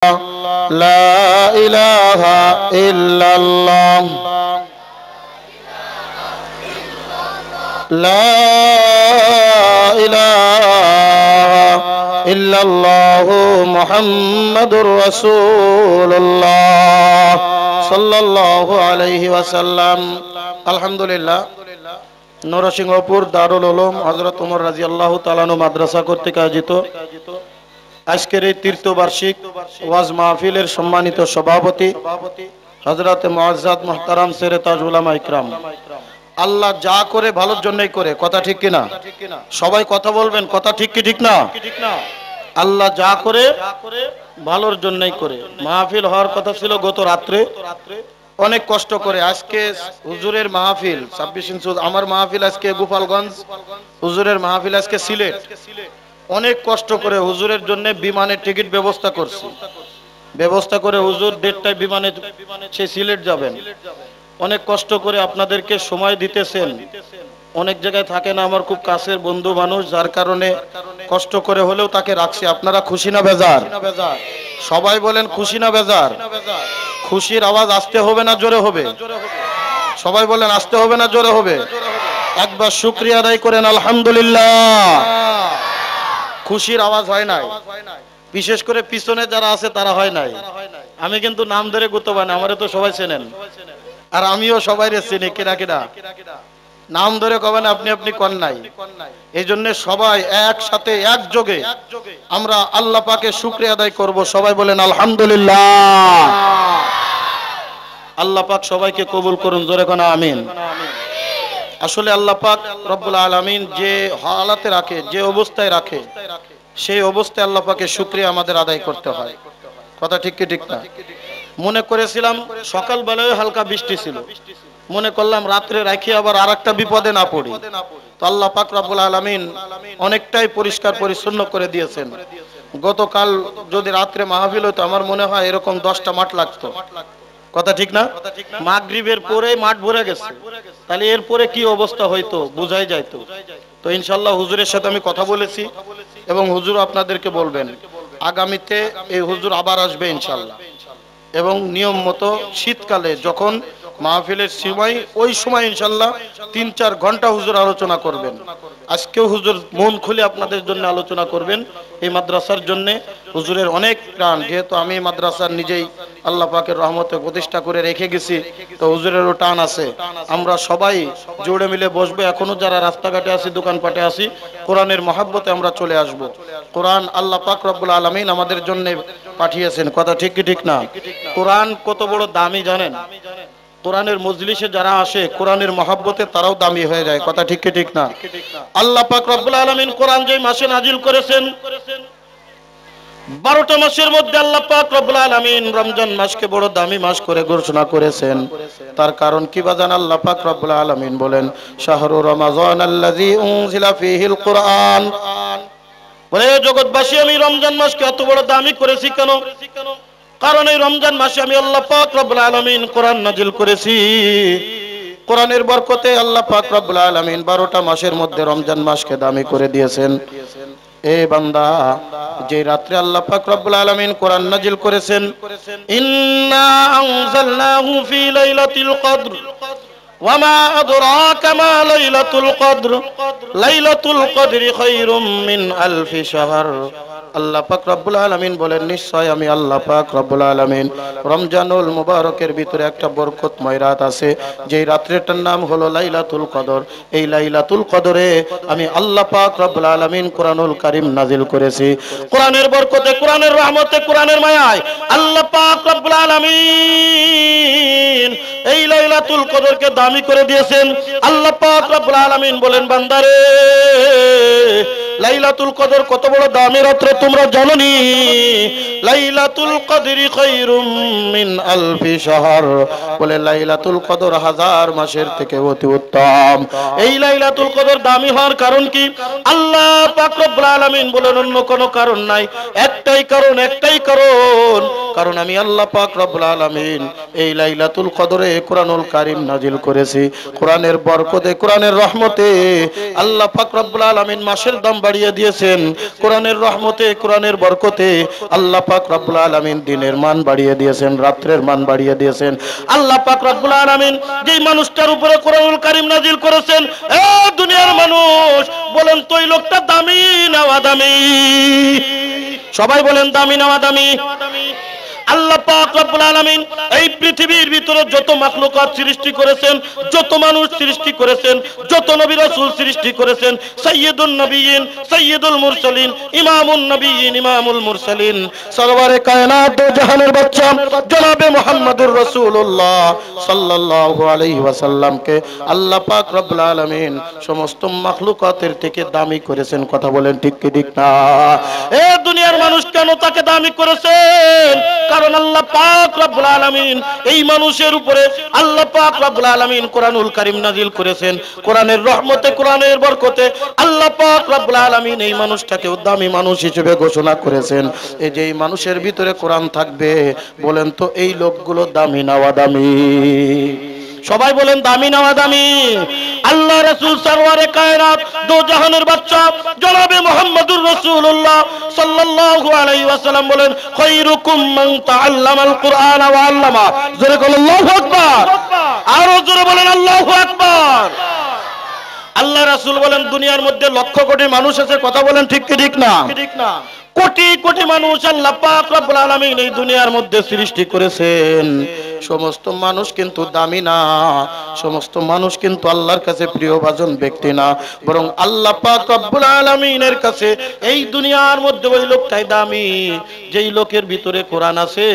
লা ইলাহা ইল্লাল্লাহ লা ইলাহা ইল্লাল্লাহু মুহাম্মাদুর রাসূলুল্লাহ সাল্লাল্লাহু আলাইহি ওয়াসাল্লাম। আলহামদুলিল্লাহ, নরসিংহপুর দারুল উলুম হযরত ওমর রাদিয়াল্লাহু তাআলা আনহু মাদ্রাসা কর্তৃক আয়োজিত আজকের এই তীর্থবার্ষিক ওয়াজ মাহফিলের সম্মানিত সভাপতি হযরত মুআজ্জাদ মুহতারাম সেরে তাজ উলামা ইকরাম, আল্লাহ যা করে ভালোর জন্যই করে, কথা ঠিক কিনা? সবাই কথা বলবেন, কথা ঠিক কি ঠিক না? আল্লাহ যা করে ভালোর জন্যই করে। মাহফিল হওয়ার কথা ছিল গত রাত্রে, অনেক কষ্ট করে আজকে হুজুরের মাহফিল 26 ইঞ্চি, আমার মাহফিল আজকে গোপালগঞ্জ, হুজুরের মাহফিল আজকে সিলেট। অনেক কষ্ট করে হুজুরের জন্য বিমানের টিকিট ব্যবস্থা করছি, ব্যবস্থা করে হুজুর 1:30টায় বিমানে সে সিলেট যাবেন। অনেক কষ্ট করে আপনাদেরকে সময় দিতেছেন, অনেক জায়গায় থাকে না আমার খুব কাছের বন্ধু মানুষ, যার কারণে কষ্ট করে হলেও তাকে রাখছি। আপনারা খুশি না বেজার? সবাই বলেন খুশি না বেজার? খুশির আওয়াজ আসতে হবে না জোরে হবে? সবাই বলেন আসতে হবে না জোরে হবে? একবার শুকরিয়া আদায় করেন আলহামদুলিল্লাহ। খুশির আওয়াজ হয় নাই, বিশেষ করে পিছনে যারা আছে তারা হয় নাই। আমি কিন্তু নাম ধরে গুতবা না, আমারে তো সবাই চেনেন আর আমিও সবাই চিনি, কিনা কিনা নাম ধরে কবেন আপনি আপনি কন নাই। এই জন্য সবাই একসাথে একযোগে আমরা আল্লাহ পাকের শুকরিয়া আদায় করব। সবাই বলেন আলহামদুলিল্লাহ। আল্লাহ পাক সবাইকে কবুল করুন, জোরে কোন আমিন। আসলে আল্লাহ পাক রব্বুল আলামিন যে হালাতে রাখে, যে অবস্থায় রাখে, সেই অবস্থায় আল্লাহ পাকের শুকরিয়া আমাদের আদায় করতে হয়, কথা ঠিক কি ঠিক না? মনে করেছিলাম সকালবেলায় হালকা বৃষ্টি ছিল, মনে করলাম রাত্রে রাখি আবার আরেকটা বিপদে না পড়ি। তো আল্লাহ পাক রব্বুল আলামিন অনেকটাই পরিষ্কার পরিচ্ছন্ন করে দিয়েছেন। গতকাল যদি রাত্রে মাহফিল হতো আমার মনে হয় এরকম 10টা মাঠ লাগতো, কথা ঠিক না? মাগরিবের পরে মাঠ ভরে গেছে, তাহলে এরপরে কি অবস্থা হইতো বুঝাই যাইতো। তো ইনশাআল্লাহ হুজুরের সাথে আমি কথা বলেছি এবং হুজুর আপনাদেরকে বলবেন আগামীতে এই হুজুর আবার আসবে ইনশাআল্লাহ। এবং নিয়ম মতো শীতকালে যখন মাহফিলের সময়, ওই সময় ইনশাআল্লাহ 3-4 ঘন্টা হুজুর আলোচনা করবেন। আজকেও হুজুর মন খুলে আপনাদের জন্য আলোচনা করবেন। এই মাদ্রাসার জন্য হুজুরের অনেক প্রাণ, যেহেতু আমি মাদ্রাসার নিজেই আল্লাহ পাকের রহমতে প্রতিষ্ঠা করে রেখে গেছি, তো হুজুরেরও টান আছে। আমরা সবাই জোড়ে মিলে বসবো, এখনো যারা রাস্তাঘাটে আছি, দোকানপাটে আছি, কোরআনের মহব্বতে আমরা চলে আসব। কোরআন আল্লাহ পাক রব্বুল আলামিন আমাদের জন্য পাঠিয়েছেন, কথা ঠিক কি ঠিক না? কোরআন কত বড় দামি জানেন? কোরআনের মজলিসে যারা আসে কোরআনের মহব্বতে তারাও দামি হয়ে যায়, কথা ঠিক কি ঠিক না? আল্লাহ পাক রব্বুল আলামিন কোরআন যে মাসে নাজিল করেছেন, 12টা মাসের মধ্যে আল্লাহ পাক রব্বুল আলামিন রমজান মাসকে বড় দামি মাস করে ঘোষণা করেছেন। তার কারণ কি বাজান? আল্লাহ পাক রব্বুল আলামিন বলেন শাহরু রমাযান আল্লাযী উনজিলা ফীহিল কুরআন। বলে জগৎবাসী, আমি রমজান মাসকে এত বড় দামি করেছি কেন? কারণ এই রমজান মাসে আমি আল্লাহ পাক রব্বুল আলামিন কোরআন নাজিল করেছি। কোরআনের বরকতে আল্লাহ পাক রব্বুল আলামিন 12টা মাসের মধ্যে রমজান মাসকে দামি করে দিয়েছেন। এ বান্দা, যে রাত্রে আল্লাহ পাক রব্বুল আলামিন কোরআন নাজিল করেছেন, ইন্না আনজালনাহু ফি লাইলাতিল কদর ওয়া মা আদরাকা মা লাইলাতুল কদর লাইলাতুল কদরি খায়রুম মিন আলফি শাহর। আল্লাহ পাক রব্বুল আলামিন বলেন নিশ্চয় আমি আল্লাহ পাক রব্বুল আলামিন রমজানুল মুবারকের ভিতরে একটা বরকতময় রাত আছে, যেই রাত্রিটার নাম হলো লাইলাতুল কদর। এই লাইলাতুল কদরে আমি আল্লাহ পাক রব্বুল আলামিন কোরআনুল কারীম নাজিল করেছি। কোরআনের বরকতে, কোরআনের রহমতে, কোরআনের মায়ায় আল্লাহ পাক রব্বুল আলামিন এই লাইলাতুল কদরকে দামি করে দিয়েছেন। আল্লাহ পাক রব্বুল আলামিন বলেন বান্দারে, লাইলাতুল কদর কত বড় দামি রাত তোমরা জানোনি? লাইলাতুল কদরি খায়রুম মিন আলফি শাহর। বলে লাইলাতুল কদর 1000 মাসের থেকে অতি উত্তম। এই লাইলাতুল কদর দামি হওয়ার কারণ কি? আল্লাহ পাক রব্বুল আলামিন বলেন অন্য কোনো কারণ নাই, একটাই কারণ, একটাই কারণ। কারণ আমি আল্লাহ পাক রব্বুল আলামিন এই লাইলাতুল কদরে কোরআনুল কারীম নাজিল করেছি। কোরআনের বরকতে, কোরআনের রহমতে আল্লাহ পাক রব্বুল আলামিন মাসের দাম বাড়িয়ে দিয়েছেন। কোরআনের রহমতে, কোরআনের বরকতে আল্লাহ পাক রব্বুল আলামিন দিনের মান বাড়িয়ে দিয়েছেন, রাত্রের মান বাড়িয়ে দিয়েছেন। আল্লাহ পাক রব্বুল আলামিন যেই মানুষটার উপরে কোরআনুল কারীম নাজিল করেছেন, এ দুনিয়ার মানুষ বলেন তো এই লোকটা দামি না আদামি? সবাই বলেন দামি না আদামি? আল্লাহ পাক রব্বুল আলামিন এই পৃথিবীর ভিতরে যত মাখলুকাত সৃষ্টি করেছেন, যত মানুষ সৃষ্টি করেছেন, যত নবী রাসূল সৃষ্টি করেছেন, সাইয়্যিদুন নবিয়্যিন, সাইয়্যিদুল মুরসালিন, ইমামুন নবিয়্যিন, ইমামুল মুরসালিন, সরওয়ারে কায়নাত দো জাহানের বাদশা জনাবে মুহাম্মদুর রাসূলুল্লাহ সাল্লাল্লাহু আলাইহি ওয়াসাল্লামকে আল্লাহ পাক রব্বুল আলামিন সমস্ত মাখলুকাতের থেকে দামি করেছেন। কথা বলেন ঠিক কি ঠিক না? এ দুনিয়ার মানুষ কেন তাকে দামি করেছেন? কারণ আল্লাহ পাক রব্বুল আলামিন এই মানুষের উপরে আল্লাহ পাক রব্বুল আলামিন কোরআনুল কারীম নাজিল করেছেন। কোরআনের রহমতে, কোরআনের বরকতে আল্লাহ পাক রব্বুল আলামিন এই মানুষটাকে দামি মানুষ হিসেবে ঘোষণা করেছেন। এই যে এই মানুষের ভিতরে কোরআন থাকবে, বলেন তো এই লোকগুলো দামি না আদামি? সবাই বলেন দামি না আদামি? আল্লাহ রাসূল সরওয়ারে কায়নাত দো জাহানের বাদশা জনাবে মুহাম্মদুর রাসূলুল্লাহ সাল্লাল্লাহু আলাইহি ওয়াসাল্লাম বলেন, খায়রুকুম মান তাআল্লামাল কুরআন ওয়া আল্লামা। জোরে বলেন আল্লাহু আকবার। আরো জোরে বলেন আল্লাহু আকবার। আল্লাহ রাসূল বলেন দুনিয়ার মধ্যে লক্ষ কোটি মানুষ আছে। কথা বলেন ঠিক কি ঠিক না? কোটি কোটি মানুষ আল্লাহ পাক রব্বুল আলামিন এই দুনিয়ার মধ্যে সৃষ্টি করেছেন। সমস্ত মানুষ কিন্তু দামি না, সমস্ত মানুষ কিন্তু আল্লাহর কাছে প্রিয়ভাজন ব্যক্তি না, বরং আল্লাহ পাক রব্বুল আলামিনের কাছে এই দুনিয়ার মধ্যে ওই লোকটাই দামি যেই লোকের ভিতরে কোরআন আছে,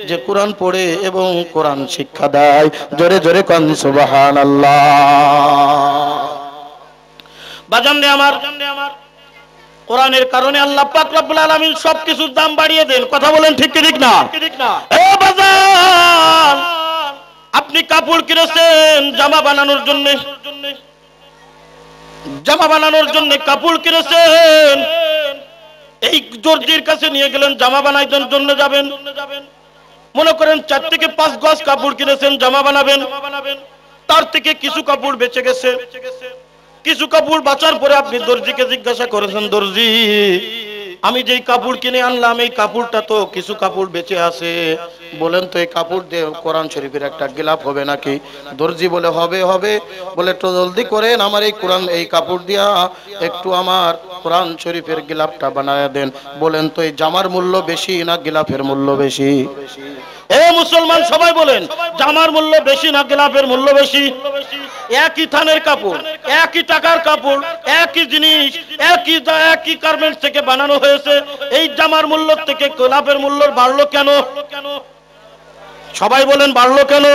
যে কোরআন পড়ে এবং কোরআন শিক্ষা দেয়। জোরে জোরে কোন সুবহানাল্লাহ। বাজান রে আমার, কোরআনের কারণে আল্লাহ পাক রব্বুল আলামিন সবকিছুর দাম বাড়িয়ে দেন। কথা বলেন ঠিক কি ঠিক না? এ বাজান, আপনি কাপড় কিনেছেন জামা বানানোর জন্য, জামা বানানোর জন্য কাপড় কিনেছেন, এই দর্জির কাছে নিয়ে গেলেন জামা বানাইবার জন্য যাবেন। মনে করেন 4 থেকে 5 গজ কাপড় কিনেছেন জামা বানাবেন, তার থেকে কিছু কাপড় বেঁচে গেছে। কিছু কাপড় বাঁচার পরে আপনি দর্জিকে জিজ্ঞাসা করেছেন, দর্জি আমি যেই কাপড় কিনে আনলাম এই কাপড়টা তো কিছু কাপড় বেঁচে আছে, বলেন তো এই কাপড় দিয়ে কোরআন শরীফের একটা গিলাফ হবে নাকি? দর্জি বলে হবে হবে। বলে একটু জলদি করেন, আমার এই কোরআন এই কাপড় দিয়া একটু আমার কোরআন শরীফের গিলাফটা বানায় দেন। বলেন তো এই জামার মূল্য বেশি না গিলাফের মূল্য বেশি? এ মুসলমান সবাই বলেন, জামার মূল্য বেশি না গিলাফের মূল্য বেশি? একই থানের কাপড়, একই টাকার কাপড়, একই জিনিস, একই গার্মেন্টস থেকে বানানো হয়েছে, এই জামার মূল্য থেকে গিলাফের মূল্য বাড়লো কেন? সবাই বলেন বাড়লো কেন?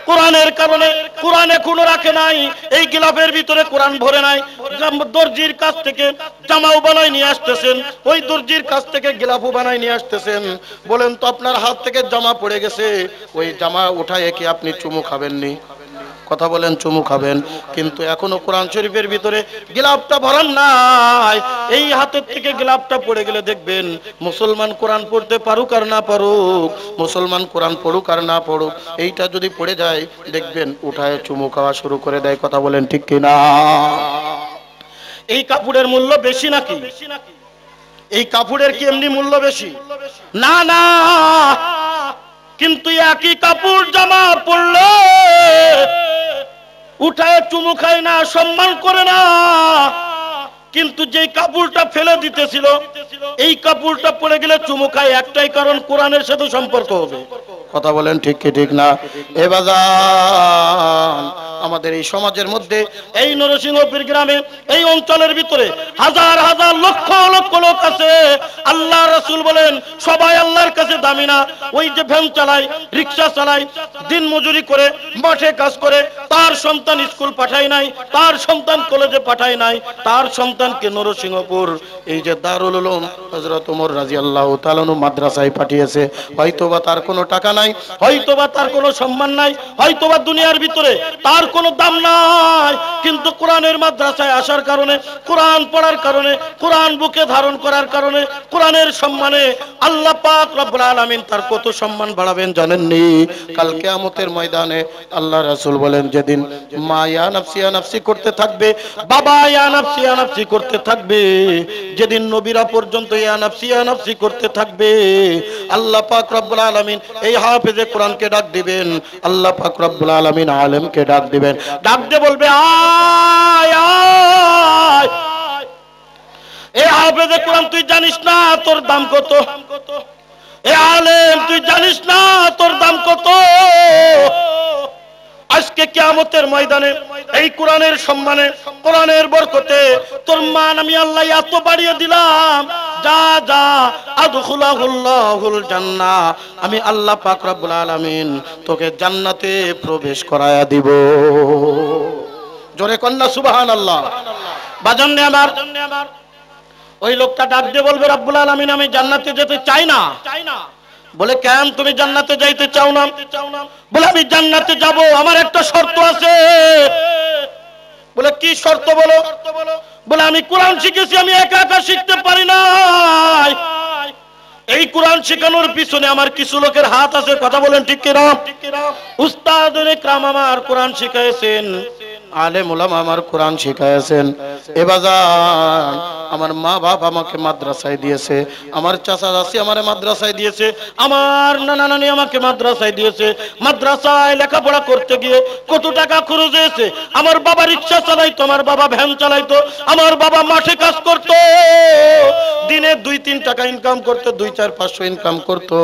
কোরআনের কারণে। কোরআন এখনো রাখে নাই, এই গিলাফের ভিতরে কোরআন ভরে নাই। দর্জির কাছ থেকে জামাও বানাই নিয়ে আসতেছেন, ওই দর্জির কাছ থেকে গিলাফও বানাই নিয়ে আসতেছেন। বলেন তো আপনার হাত থেকে জামা পড়ে গেছে, ওই জামা উঠায় কি আপনি চুমু খাবেননি? কথা বলেন চুমু খাবেন। কিন্তু এখনো কোরআন শরীফের ভিতরে গিলাফটা ভরান নাই। এই হাতের থেকে গিলাফটা পড়ে গেলে দেখবেন মুসলমান কোরআন পড়তে পারুক আর না পারুক, মুসলমান কোরআন পড়ুক আর না পড়ুক, এইটা যদি পড়ে যায় দেখবেন উঠায় চুমু খাওয়া শুরু করে দেয়। কথা বলেন ঠিক কি না? এই কাপড়ের মূল্য বেশি নাকি? এই কাপড়ের কি এমনি মূল্য বেশি? না না, কিন্তু একই কাপড় জামা পরলে উঠায় চুমু খায় না, সম্মান করে না। কিন্তু যেই কাপড়টা ফেলে দিতেছিল এই কাপড়টা পরে গেলে চুমু খায়, একটাই কারণ কোরআনের সাথে সম্পর্ক হবে। কথা বলেন ঠিক কি ঠিক না? এ বাজান, আমাদের এই সমাজের মধ্যে এই নরসিংহপুর গ্রামে এই অঞ্চলের ভিতরে হাজার হাজার লক্ষ লক্ষ লোক আছে। আল্লাহ রাসূল বলেন সবাই আল্লাহর কাছে দামি না। ওই যে ভ্যান চালায়, রিকশা চালায়, দিন মজুরি করে, মাঠে কাজ করে, তার সন্তান স্কুল পাঠায় নাই, তার সন্তান কলেজে পাঠায় নাই, তার সন্তানকে নরসিংহপুর এই যে দারুল উলুম হযরত ওমর রাদিয়াল্লাহু তাআলা আনহু মাদ্রাসায় পাঠিয়েছে। হয়তোবা তার কোনো টাকা নাই, নাই, হয়তোবা তার কোনো সম্মান নাই, হয়তোবা দুনিয়ার ভিতরে তার কোনো দাম নাই, কিন্তু কোরআনের মাদ্রাসায় আসার কারণে, কোরআন পড়ার কারণে, কোরআন বুকে ধারণ করার কারণে, কোরআনের সম্মানে আল্লাহ পাক রব্বুল আলামিন তার কত সম্মান বাড়াবেন জানেননি? কাল কিয়ামতের ময়দানে আল্লাহ রাসূল বলেন, যেদিন মা ইয়া নাফসি ইয়া নাফসি করতে থাকবে, বাবা ইয়া নাফসি ইয়া নাফসি করতে থাকবে, যেদিন নবীরা পর্যন্ত ইয়া নাফসি ইয়া নাফসি করতে থাকবে, আল্লাহ পাক রব্বুল আলামিন এই হাফেজে কোরআনকে ডাক দিবেন, আল্লাহ পাক রব্বুল আলামিন আলেমকে ডাক দিবেন, ডাক দিয়ে বলবে, আয় আয়, এ হাফেজে কোরআন তুই জানিস না তোর দাম কত, এ আলেম তুই জানিস না তোর দাম কত। আজকে কিয়ামতের ময়দানে এই কোরআনের সম্মানে, কোরআনের বরকতে তোর মান আমি আল্লাহ এত বাড়িয়ে দিলাম, যা যা আদখুলাহুল্লাহুল জান্নাহ, আমি আল্লাহ পাক রব্বুল আলামিন তোকে জান্নাতে প্রবেশ করায়া দিব। জোরে কন্না সুবহানাল্লাহ। বাজান্নে আমার ওই লোকটা ডাক দিয়ে বলবে, রব্বুল আলামিন আমি জান্নাতে যেতে চাই না। বলে, কেন তুমি জান্নাতে যাইতে চাও না? বলে, আমি জান্নাতে যাব, আমার একটা শর্ত আছে। বলে, কি শর্ত বলো? বলে, আমি কোরআন শিখেছি, আমি একা একা শিখতে পারি না, এই কোরআন শেখানোর পিছনে আমার কিছু লোকের হাত আছে। কথা বলেন ঠিক কিনা? উস্তাদুল ইকরাম আমার কোরআন শিখাইছেন, আলেম উলামা আমার কোরআন শিখাইছেন। এ বাজান, আমার মা বাবা আমাকে মাদ্রাসায় দিয়েছে, আমার চাচা চাচি আমারে মাদ্রাসায় দিয়েছে, আমার নানা নানি আমাকে মাদ্রাসায় দিয়েছে। মাদ্রাসায় লেখাপড়া করতে গিয়ে কত টাকা খরচ হয়েছে। আমার বাবা রিক্সা চালাইতো, আমার বাবা ভ্যান চালাইতো, আমার বাবা মাঠে কাজ করতো, দিনে 2-3 টাকা ইনকাম করতো, 2-4-500 ইনকাম করতো,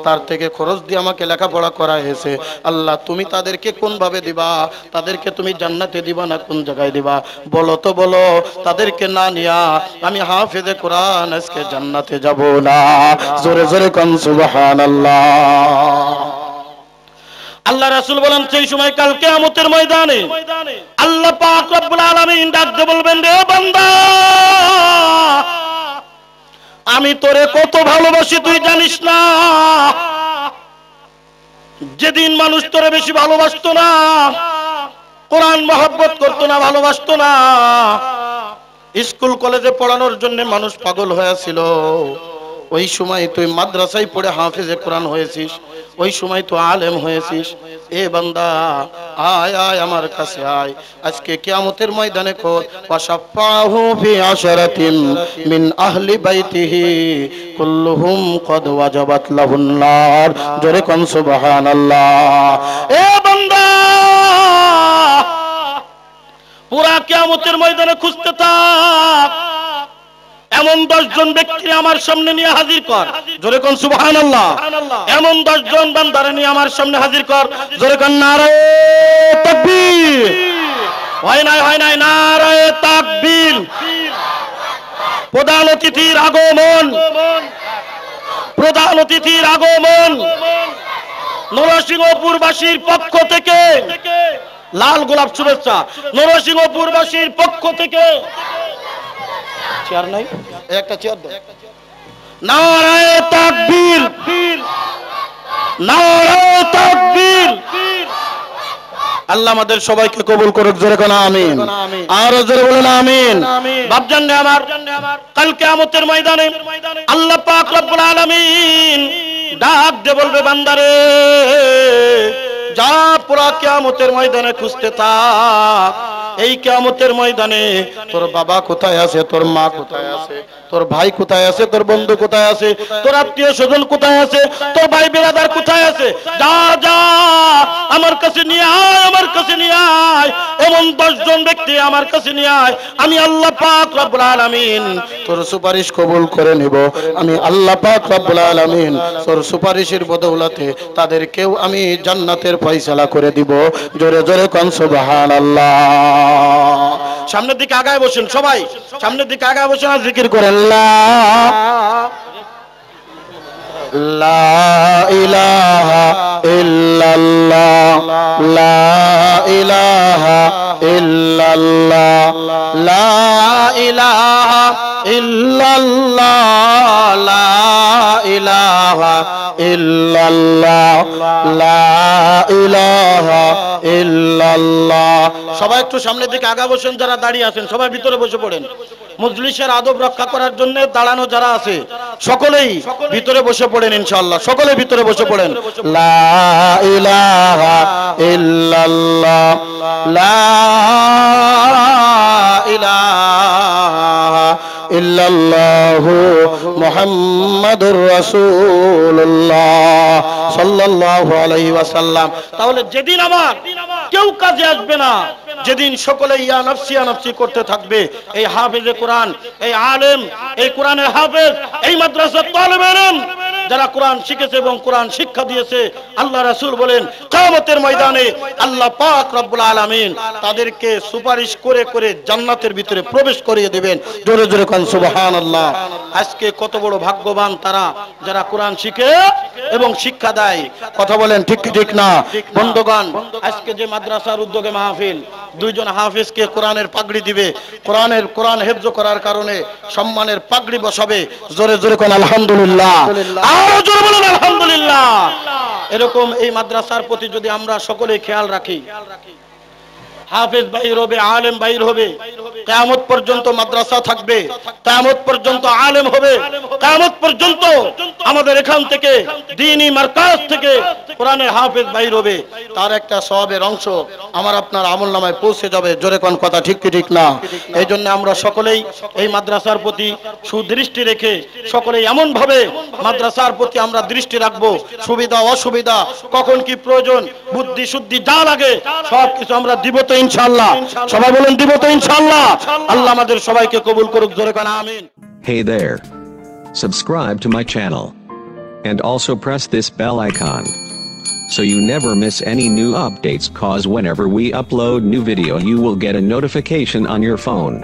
তার থেকে খরচ দিয়ে আমাকে লেখাপড়া করা হয়েছে। আল্লাহ তুমি তাদেরকে কোন ভাবে দিবা? তাদেরকে তুমি জান্নাতে দিবা না কোন জায়গায় দিবা? বলো তো বলো। তাদেরকে না নিয়া আমি হাফেজে কোরআন আজকে জান্নাতে যাব না। জোরে জোরে কোন সুবহানাল্লাহ। আল্লাহ রাসূল বলেন, সেই সময় কাল কিয়ামতের ময়দানে আল্লাহ পাক রব্বুল আলামিন ডাক দিয়ে বলবেন, রে বান্দা, আমি তোরে কত ভালোবাসি তুই জানিস না। যেদিন মানুষ তোরে বেশি ভালোবাসতো না, কোরআন মহব্বত করতো না, ভালোবাসতো না, স্কুল কলেজে পড়ানোর জন্য মানুষ পাগল হয়েছিল, ওই সময় তুই মাদ্রাসায় পড়ে হাফেজে কোরআন হয়েছিস, ওই সময় তো আলেম হয়েছিস। এ বান্দা, আয় আয় আমার কাছে আয়। আজকে কিয়ামতের ময়দানে কর, ওয়াশাফাহু ফি আশরাতিন মিন আহলি বাইতিহি কুল্লুহুম কদ ওয়াজাবাত লাহুন নার। জোরে কোন সুবহানাল্লাহ। এ বান্দা, পুরা কিয়ামতের ময়দানে খুঁজতে থাক, এমন 10 জন ব্যক্তি আমার সামনে নিয়ে হাজির কর। জোরে কোন সুবহানাল্লাহ। এমন 10 জন বান্দারে নিয়ে আমার সামনে হাজির কর। জোরে কোন নারায়ে তাকবীর। হয় নাই নারায়ে তাকবীর। প্রধান অতিথির আগমন, প্রধান অতিথির আগমন। নরসিংহপুরবাসীর পক্ষ থেকে লাল গোলাপ শুভেচ্ছা। নরসিংহপুরবাসীর পক্ষ থেকে চেয়ার নাই, একটা চেয়ার দাও। নারায়ে তাকবীর, নারায়ে তাকবীর। আল্লাহ আমাদের সবাইকে কবুল করুক। জোরে কোন আমিন। আর জোরে বলেন আমিন। বাপজান রে আমার, কাল কিয়ামতের ময়দানে আল্লাহ পাক রব্বুল আলামিন ডাক দিয়ে বলবে, বান্দারে যা, পুরা কিয়ামতের ময়দানে খুঁজতে থাক। এই কিয়ামতের ময়দানে তোর বাবা কোথায় আছে, তোর মা কোথায় আছে, তোর ভাই কোথায় আছে, তোর বন্ধু কোথায় আছে, তোর আত্মীয় স্বজন কোথায় আছে, তোর ভাই বিরাদার কোথায় আছে, যা যা আমার কাছে নিয়ে আয়, আমার কাছে নিয়ে আয়। এমন 10 জন ব্যক্তি আমার কাছে নিয়ে আয়, আমি আল্লাহ পাক রব্বুল আলামিন তোর সুপারিশ কবুল করে নিব। আমি আল্লাহ পাক রব্বুল আলামিন তোর সুপারিশের বদৌলতে তাদেরকেও আমি জান্নাতের ফয়সালা করে দিব। জোরে জোরে কোন সুবহানাল্লাহ। সামনের দিকে আগায় বসেন, সবাই সামনের দিকে আগায় বসেন আর জিকির করেন, লা ইলাহা ইল্লাল্লাহ, লা ইলাহা ইল্লাল্লাহ, লা ইলাহা ইল্লাল্লাহ, লা ইলাহা ইলাহা ইল্লাল্লাহ লা ইলাহা ইল্লাল্লাহ। সবাই একটু সামনের দিকে আগা বসেন, যারা দাঁড়িয়ে আছেন সবাই ভিতরে বসে পড়েন। মজলিসের আদব রক্ষা করার জন্য দাঁড়ানো যারা আছে সকলেই ভিতরে বসে পড়েন ইনশাআল্লাহ, সকলে ভিতরে বসে পড়েন। লা ইলাহা ইল্লাল্লাহ লা ইলাহা ইল্লাল্লাহু মুহাম্মাদুর রাসূলুল্লাহ সাল্লাল্লাহু আলাইহি ওয়াসাল্লাম। তাহলে যেদিন আমার কেউ কাজে আসবে না, যেদিন সকলে ইয়া নফসি ইয়া নফসি করতে থাকবে, এই হাফেজে কোরআন, এই আলেম, এই কোরআনের হাফেজ, এই মাদ্রাসার তালেবে ইলম যারা কোরআন শিখেছে এবং কোরআন শিক্ষা দিয়েছে, আল্লাহ রাসূল বলেন কিয়ামতের ময়দানে আল্লাহ পাক রব্বুল আলামিন তাদেরকে সুপারিশ করে করে জান্নাতের ভিতরে প্রবেশ করিয়ে দিবেন। জোরে জোরে কোন সুবহানাল্লাহ। আজকে কত বড় ভাগ্যবান তারা যারা কোরআন শিখে এবং শিক্ষা দেয়। কথা বলেন ঠিক কি ঠিক না? বন্ধুগণ, আজকে যে মাদ্রাসার উদ্যোগে মাহফিল, দুইজন হাফেজকে কোরআনের পাগড়ি দিবে, কোরআন হেফজ করার কারণে সম্মানের পাগড়ি বসাবে। জোরে জোরে কোন আলহামদুলিল্লাহ, আরো জোরে বলেন আলহামদুলিল্লাহ। এরকম এই মাদ্রাসার প্রতি যদি আমরা সকলে খেয়াল রাখি, হাফেজ বাইর হবে, আলেম বাইর হবে, কিয়ামত পর্যন্ত মাদ্রাসা থাকবে, কিয়ামত পর্যন্ত আলেম হবে, কিয়ামত পর্যন্ত আমাদের এখান থেকে দ্বীনি মারকাজ থেকে কোরআনের হাফেজ বাইর হবে, তার একটা সওয়াবের অংশ আমার আপনার আমলনামায় পৌঁছে যাবে। জোরে কোন কথা ঠিক কি ঠিক না? এই জন্য আমরা সকলেই এই মাদ্রাসার প্রতি সুদৃষ্টি রেখে সকলেই এমন ভাবে মাদ্রাসার প্রতি আমরা দৃষ্টি রাখবো, সুবিধা অসুবিধা কখন কি প্রয়োজন, বুদ্ধি শুদ্ধি যা লাগে সব কিছু আমরা দিব তো ইনশাআল্লাহ। সবাই বলেন দিব তো ইনশাআল্লাহ। আল্লাহ আমাদের সবাইকে কবুল করুক। জোরে কোন আমিন। Hey there. Subscribe to my channel. And also press this bell icon, so you never miss any new updates, cause whenever we upload new video you will get a notification on your phone.